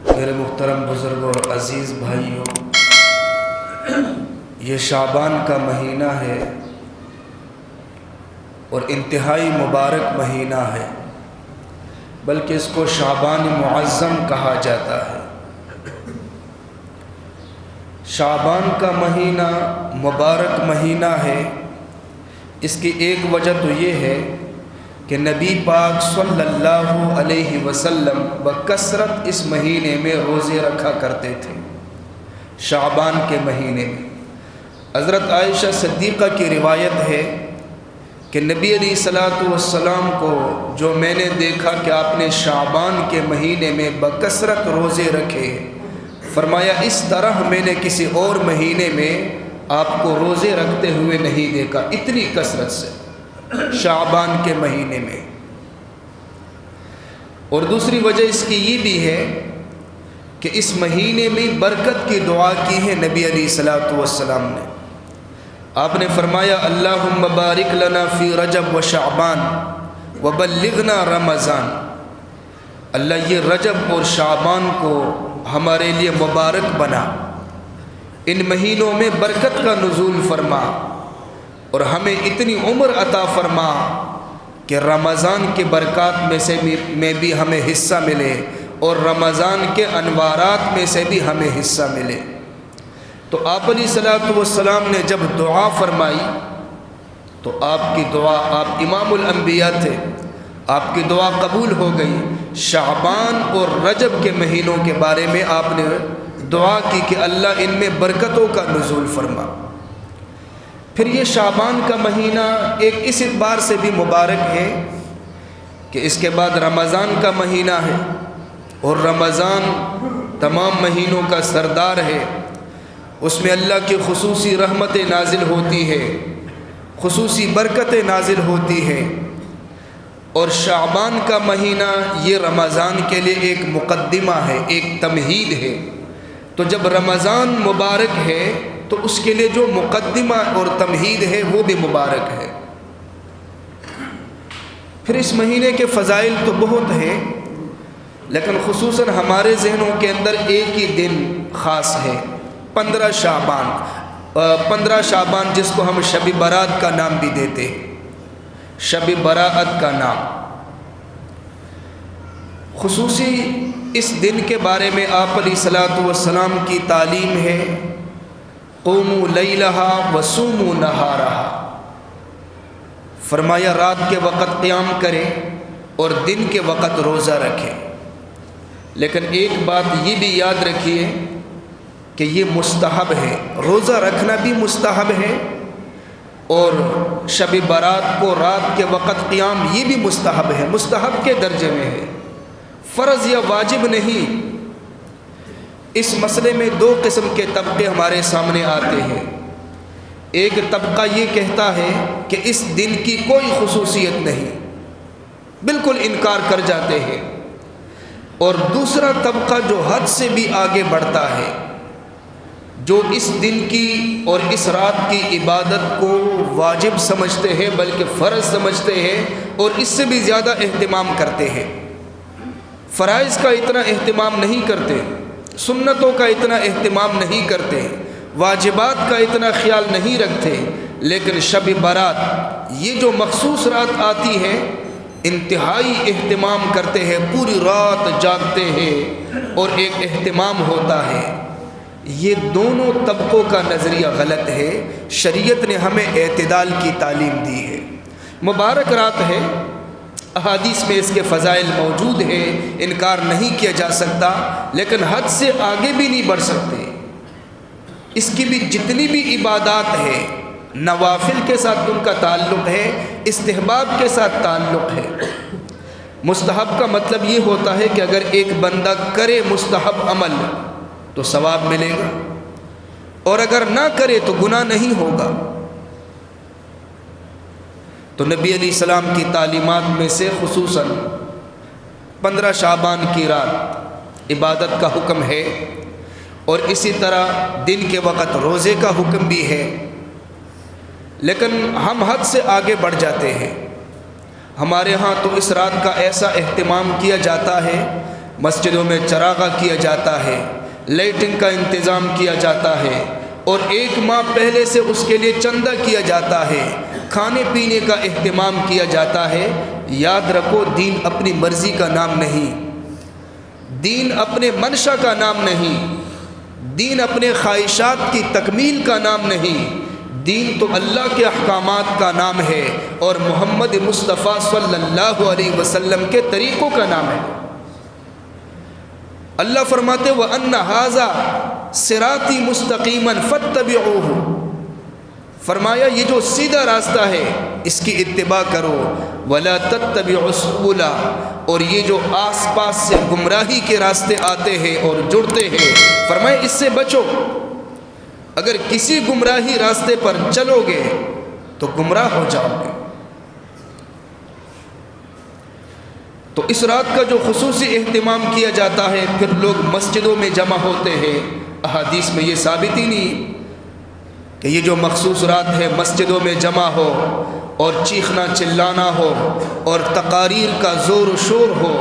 میرے محترم بزرگوں اور عزیز بھائیوں، یہ شعبان کا مہینہ ہے اور انتہائی مبارک مہینہ ہے، بلکہ اس کو شعبان معظم کہا جاتا ہے۔ شعبان کا مہینہ مبارک مہینہ ہے، اس کی ایک وجہ تو یہ ہے کہ نبی پاک صلی اللہ علیہ وسلم بکثرت اس مہینے میں روزے رکھا کرتے تھے۔ شعبان کے مہینے میں حضرت عائشہ صدیقہ کی روایت ہے کہ نبی علیہ السلام کو جو میں نے دیکھا کہ آپ نے شعبان کے مہینے میں بکثرت روزے رکھے، فرمایا اس طرح میں نے کسی اور مہینے میں آپ کو روزے رکھتے ہوئے نہیں دیکھا، اتنی کثرت سے شعبان کے مہینے میں۔ اور دوسری وجہ اس کی یہ بھی ہے کہ اس مہینے میں برکت کی دعا کی ہے نبی علیہ السلام نے۔ آپ نے فرمایا اللہم بارک لنا فی رجب و شعبان وبلغنا رمضان، اللہ یہ رجب اور شعبان کو ہمارے لیے مبارک بنا، ان مہینوں میں برکت کا نزول فرما اور ہمیں اتنی عمر عطا فرما کہ رمضان کے برکات میں بھی ہمیں حصہ ملے اور رمضان کے انوارات میں سے بھی ہمیں حصہ ملے۔ تو آپ علیہ السلام نے جب دعا فرمائی تو آپ کی دعا، آپ امام الانبیاء تھے، آپ کی دعا قبول ہو گئی۔ شعبان اور رجب کے مہینوں کے بارے میں آپ نے دعا کی کہ اللہ ان میں برکتوں کا نزول فرما۔ پھر یہ شعبان کا مہینہ ایک اس اعتبار سے بھی مبارک ہے کہ اس کے بعد رمضان کا مہینہ ہے اور رمضان تمام مہینوں کا سردار ہے، اس میں اللہ کی خصوصی رحمتیں نازل ہوتی ہے، خصوصی برکتیں نازل ہوتی ہے۔ اور شعبان کا مہینہ یہ رمضان کے لیے ایک مقدمہ ہے، ایک تمہید ہے۔ تو جب رمضان مبارک ہے تو اس کے لیے جو مقدمہ اور تمہید ہے وہ بھی مبارک ہے۔ پھر اس مہینے کے فضائل تو بہت ہیں، لیکن خصوصاً ہمارے ذہنوں کے اندر ایک ہی دن خاص ہے، 15 شعبان جس کو ہم شب برات کا نام بھی دیتے ہیں، شب براءت کا نام۔ خصوصی اس دن کے بارے میں آپ علیہ السلام کی تعلیم ہے قوموا لیلہا وصوموا نہارہا، فرمایا رات کے وقت قیام کریں اور دن کے وقت روزہ رکھیں۔ لیکن ایک بات یہ بھی یاد رکھیے کہ یہ مستحب ہے، روزہ رکھنا بھی مستحب ہے اور شب برات کو رات کے وقت قیام یہ بھی مستحب ہے، مستحب کے درجے میں ہے، فرض یا واجب نہیں۔ اس مسئلے میں دو قسم کے طبقے ہمارے سامنے آتے ہیں۔ ایک طبقہ یہ کہتا ہے کہ اس دن کی کوئی خصوصیت نہیں، بالکل انکار کر جاتے ہیں، اور دوسرا طبقہ جو حد سے بھی آگے بڑھتا ہے، جو اس دن کی اور اس رات کی عبادت کو واجب سمجھتے ہیں بلکہ فرض سمجھتے ہیں اور اس سے بھی زیادہ اہتمام کرتے ہیں۔ فرائض کا اتنا اہتمام نہیں کرتے، سنتوں کا اتنا اہتمام نہیں کرتے، واجبات کا اتنا خیال نہیں رکھتے، لیکن شب برات یہ جو مخصوص رات آتی ہے انتہائی اہتمام کرتے ہیں، پوری رات جاگتے ہیں اور ایک اہتمام ہوتا ہے۔ یہ دونوں طبقوں کا نظریہ غلط ہے، شریعت نے ہمیں اعتدال کی تعلیم دی ہے۔ مبارک رات ہے، احادیث میں اس کے فضائل موجود ہیں، انکار نہیں کیا جا سکتا، لیکن حد سے آگے بھی نہیں بڑھ سکتے۔ اس کی بھی جتنی بھی عبادات ہیں، نوافل کے ساتھ ان کا تعلق ہے، استحباب کے ساتھ تعلق ہے۔ مستحب کا مطلب یہ ہوتا ہے کہ اگر ایک بندہ کرے مستحب عمل تو ثواب ملے گا، اور اگر نہ کرے تو گناہ نہیں ہوگا۔ تو نبی علیہ السلام کی تعلیمات میں سے خصوصاً 15 شعبان کی رات عبادت کا حکم ہے، اور اسی طرح دن کے وقت روزے کا حکم بھی ہے، لیکن ہم حد سے آگے بڑھ جاتے ہیں۔ ہمارے ہاں تو اس رات کا ایسا اہتمام کیا جاتا ہے، مسجدوں میں چراغاں کیا جاتا ہے، لائٹنگ کا انتظام کیا جاتا ہے، اور 1 ماہ پہلے سے اس کے لیے چندہ کیا جاتا ہے، کھانے پینے کا اہتمام کیا جاتا ہے۔ یاد رکھو، دین اپنی مرضی کا نام نہیں، دین اپنے منشا کا نام نہیں، دین اپنے خواہشات کی تکمیل کا نام نہیں، دین تو اللہ کے احکامات کا نام ہے اور محمد مصطفیٰ صلی اللہ علیہ وسلم کے طریقوں کا نام ہے۔ اللہ فرماتے وَأَنَّ هَذَا صِرَاطِي مُسْتَقِيمًا فَاتَّبِعُوهُ، فرمایا یہ جو سیدھا راستہ ہے اس کی اتباع کرو، وَلَا تَتَّبِعُوا السُّبُلَ، اور یہ جو آس پاس سے گمراہی کے راستے آتے ہیں اور جڑتے ہیں، فرمایا اس سے بچو۔ اگر کسی گمراہی راستے پر چلو گے تو گمراہ ہو جاؤ گے۔ تو اس رات کا جو خصوصی اہتمام کیا جاتا ہے، پھر لوگ مسجدوں میں جمع ہوتے ہیں، احادیث میں یہ ثابت ہی نہیں کہ یہ جو مخصوص رات ہے مسجدوں میں جمع ہو اور چیخنا چلانا ہو اور تقاریر کا زور و شور ہو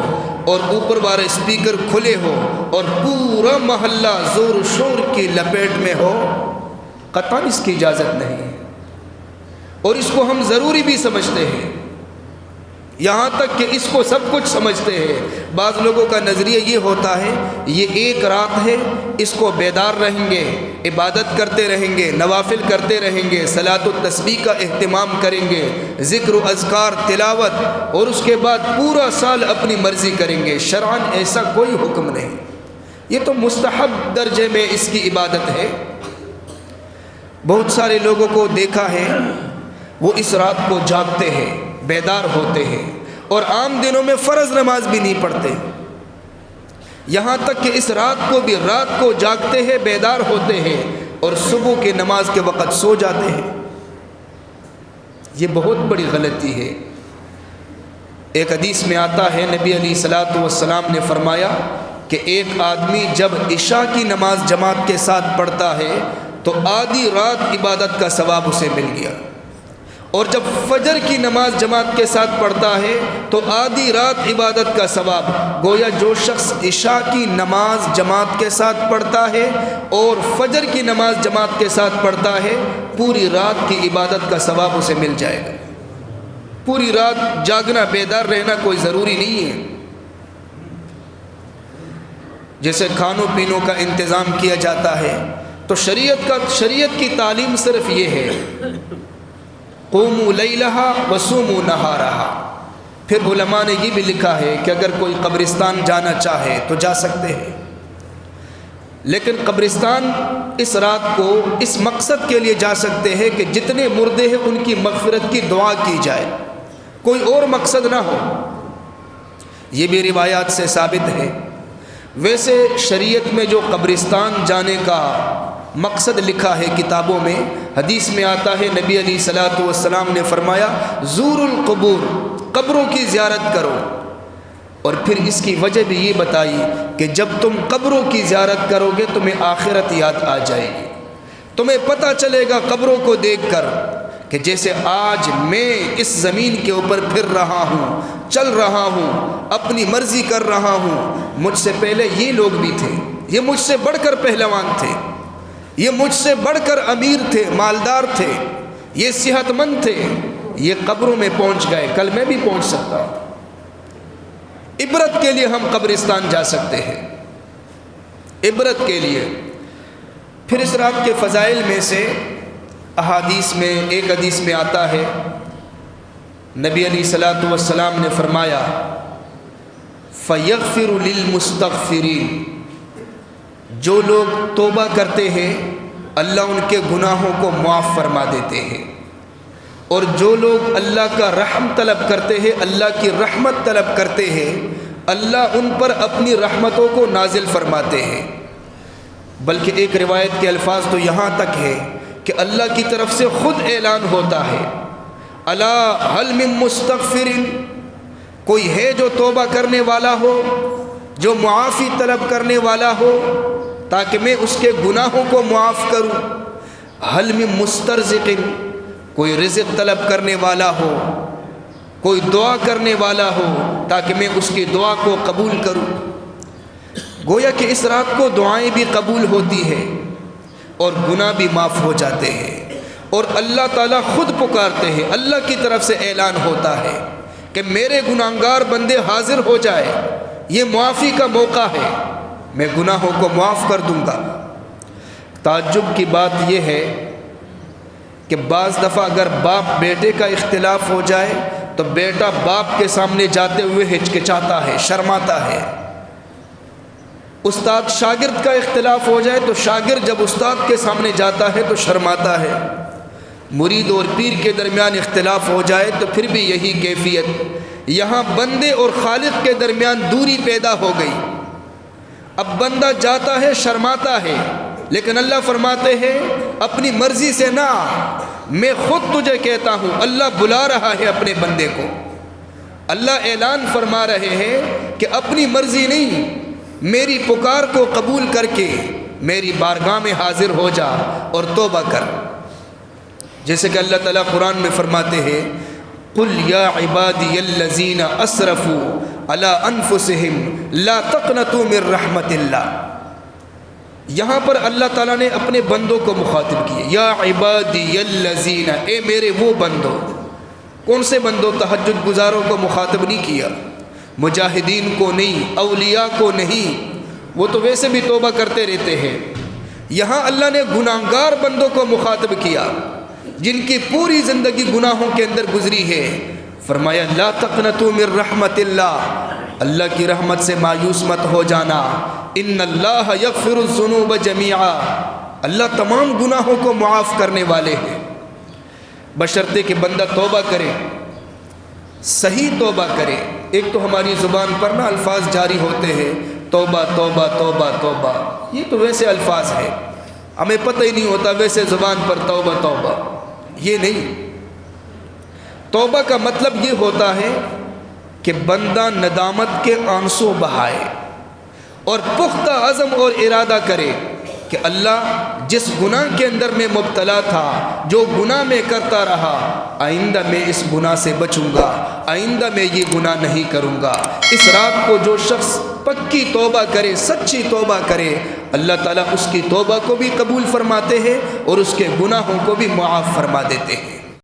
اور اوپر والے اسپیکر کھلے ہو اور پورا محلہ زور و شور کی لپیٹ میں ہو، قطعاً اس کی اجازت نہیں ہے، اور اس کو ہم ضروری بھی سمجھتے ہیں، یہاں تک کہ اس کو سب کچھ سمجھتے ہیں۔ بعض لوگوں کا نظریہ یہ ہوتا ہے یہ 1 رات ہے، اس کو بیدار رہیں گے، عبادت کرتے رہیں گے، نوافل کرتے رہیں گے، صلاۃ التسبیح کا اہتمام کریں گے، ذکر و اذکار تلاوت، اور اس کے بعد پورا سال اپنی مرضی کریں گے۔ شرعاً ایسا کوئی حکم نہیں، یہ تو مستحب درجے میں اس کی عبادت ہے۔ بہت سارے لوگوں کو دیکھا ہے وہ اس رات کو جاگتے ہیں، بیدار ہوتے ہیں، اور عام دنوں میں فرض نماز بھی نہیں پڑھتے، یہاں تک کہ اس رات کو بھی رات کو جاگتے ہیں، بیدار ہوتے ہیں، اور صبح کی نماز کے وقت سو جاتے ہیں۔ یہ بہت بڑی غلطی ہے۔ ایک حدیث میں آتا ہے نبی علیہ الصلوۃ والسلام نے فرمایا کہ ایک آدمی جب عشاء کی نماز جماعت کے ساتھ پڑھتا ہے تو آدھی رات عبادت کا ثواب اسے مل گیا، اور جب فجر کی نماز جماعت کے ساتھ پڑھتا ہے تو آدھی رات عبادت کا ثواب۔ گویا جو شخص عشاء کی نماز جماعت کے ساتھ پڑھتا ہے اور فجر کی نماز جماعت کے ساتھ پڑھتا ہے، پوری رات کی عبادت کا ثواب اسے مل جائے گا۔ پوری رات جاگنا، بیدار رہنا کوئی ضروری نہیں ہے۔ جیسے کھانوں پینوں کا انتظام کیا جاتا ہے تو شریعت کی تعلیم صرف یہ ہے قوموا لیلہا وصوموا نہارہا۔ پھر علماء نے یہ بھی لکھا ہے کہ اگر کوئی قبرستان جانا چاہے تو جا سکتے ہیں، لیکن قبرستان اس رات کو اس مقصد کے لیے جا سکتے ہیں کہ جتنے مردے ہیں ان کی مغفرت کی دعا کی جائے، کوئی اور مقصد نہ ہو۔ یہ بھی روایات سے ثابت ہے۔ ویسے شریعت میں جو قبرستان جانے کا مقصد لکھا ہے کتابوں میں، حدیث میں آتا ہے نبی علیہ الصلوۃ والسلام نے فرمایا زور القبور، قبروں کی زیارت کرو، اور پھر اس کی وجہ بھی یہ بتائی کہ جب تم قبروں کی زیارت کرو گے تمہیں آخرت یاد آ جائے گی، تمہیں پتہ چلے گا قبروں کو دیکھ کر کہ جیسے آج میں اس زمین کے اوپر پھر رہا ہوں، چل رہا ہوں، اپنی مرضی کر رہا ہوں، مجھ سے پہلے یہ لوگ بھی تھے، یہ مجھ سے بڑھ کر پہلوان تھے، یہ مجھ سے بڑھ کر امیر تھے، مالدار تھے، یہ صحت مند تھے، یہ قبروں میں پہنچ گئے، کل میں بھی پہنچ سکتا ہوں۔ عبرت کے لیے ہم قبرستان جا سکتے ہیں، عبرت کے لیے۔ پھر اس رات کے فضائل میں سے احادیث میں ایک حدیث میں آتا ہے نبی علیہ الصلوۃ والسلام نے فرمایا فَيَغْفِرُ لِلْمُسْتَغْفِرِينَ، جو لوگ توبہ کرتے ہیں اللہ ان کے گناہوں کو معاف فرما دیتے ہیں، اور جو لوگ اللہ کا رحم طلب کرتے ہیں، اللہ کی رحمت طلب کرتے ہیں، اللہ ان پر اپنی رحمتوں کو نازل فرماتے ہیں۔ بلکہ ایک روایت کے الفاظ تو یہاں تک ہے کہ اللہ کی طرف سے خود اعلان ہوتا ہے الا هل من مستغفر، کوئی ہے جو توبہ کرنے والا ہو، جو معافی طلب کرنے والا ہو تاکہ میں اس کے گناہوں کو معاف کروں۔ هل من مسترزق، کوئی رزق طلب کرنے والا ہو، کوئی دعا کرنے والا ہو تاکہ میں اس کی دعا کو قبول کروں۔ گویا کہ اس رات کو دعائیں بھی قبول ہوتی ہیں اور گناہ بھی معاف ہو جاتے ہیں، اور اللہ تعالیٰ خود پکارتے ہیں، اللہ کی طرف سے اعلان ہوتا ہے کہ میرے گناہگار بندے حاضر ہو جائے، یہ معافی کا موقع ہے، میں گناہوں کو معاف کر دوں گا۔ تعجب کی بات یہ ہے کہ بعض دفعہ اگر باپ بیٹے کا اختلاف ہو جائے تو بیٹا باپ کے سامنے جاتے ہوئے ہچکچاتا ہے، شرماتا ہے۔ استاد شاگرد کا اختلاف ہو جائے تو شاگرد جب استاد کے سامنے جاتا ہے تو شرماتا ہے۔ مرید اور پیر کے درمیان اختلاف ہو جائے تو پھر بھی یہی کیفیت۔ یہاں بندے اور خالق کے درمیان دوری پیدا ہو گئی۔ اب بندہ جاتا ہے، شرماتا ہے، لیکن اللہ فرماتے ہیں اپنی مرضی سے نہ، میں خود تجھے کہتا ہوں۔ اللہ بلا رہا ہے اپنے بندے کو، اللہ اعلان فرما رہے ہیں کہ اپنی مرضی نہیں، میری پکار کو قبول کر کے میری بارگاہ میں حاضر ہو جا اور توبہ کر۔ جیسے کہ اللہ تعالیٰ قرآن میں فرماتے ہیں قُلْ يَا عِبَادِيَ الَّذِينَ أَسْرَفُوا عَلَىٰ أَنفُسِهِمْ لَا تَقْنَطُوا مِن رَحْمَةِ اللَّهِ۔ یہاں پر اللہ تعالیٰ نے اپنے بندوں کو مخاطب کیا، یا عبادی الذین، اے میرے وہ بندوں۔ کون سے بندوں؟ تہجد گزاروں کو مخاطب نہیں کیا، مجاہدین کو نہیں، اولیاء کو نہیں، وہ تو ویسے بھی توبہ کرتے رہتے ہیں۔ یہاں اللہ نے گناہگار بندوں کو مخاطب کیا جن کی پوری زندگی گناہوں کے اندر گزری ہے۔ فرمایا لا تقنطوا من رحمت اللہ، اللہ کی رحمت سے مایوس مت ہو جانا۔ ان اللہ یغفر الذنوب جمیعا، اللہ تمام گناہوں کو معاف کرنے والے ہیں، بشرطے کہ بندہ توبہ کرے، صحیح توبہ کرے۔ ایک تو ہماری زبان پر نا الفاظ جاری ہوتے ہیں، توبہ توبہ توبہ توبہ، یہ تو ویسے الفاظ ہے، ہمیں پتہ ہی نہیں ہوتا ویسے زبان پر توبہ توبہ، یہ نہیں۔ توبہ کا مطلب یہ ہوتا ہے کہ بندہ ندامت کے آنسو بہائے اور پختہ عزم اور ارادہ کرے کہ اللہ جس گناہ کے اندر میں مبتلا تھا، جو گناہ میں کرتا رہا، آئندہ میں اس گناہ سے بچوں گا، آئندہ میں یہ گناہ نہیں کروں گا۔ اس رات کو جو شخص پکی توبہ کرے، سچی توبہ کرے، اللہ تعالیٰ اس کی توبہ کو بھی قبول فرماتے ہیں اور اس کے گناہوں کو بھی معاف فرما دیتے ہیں۔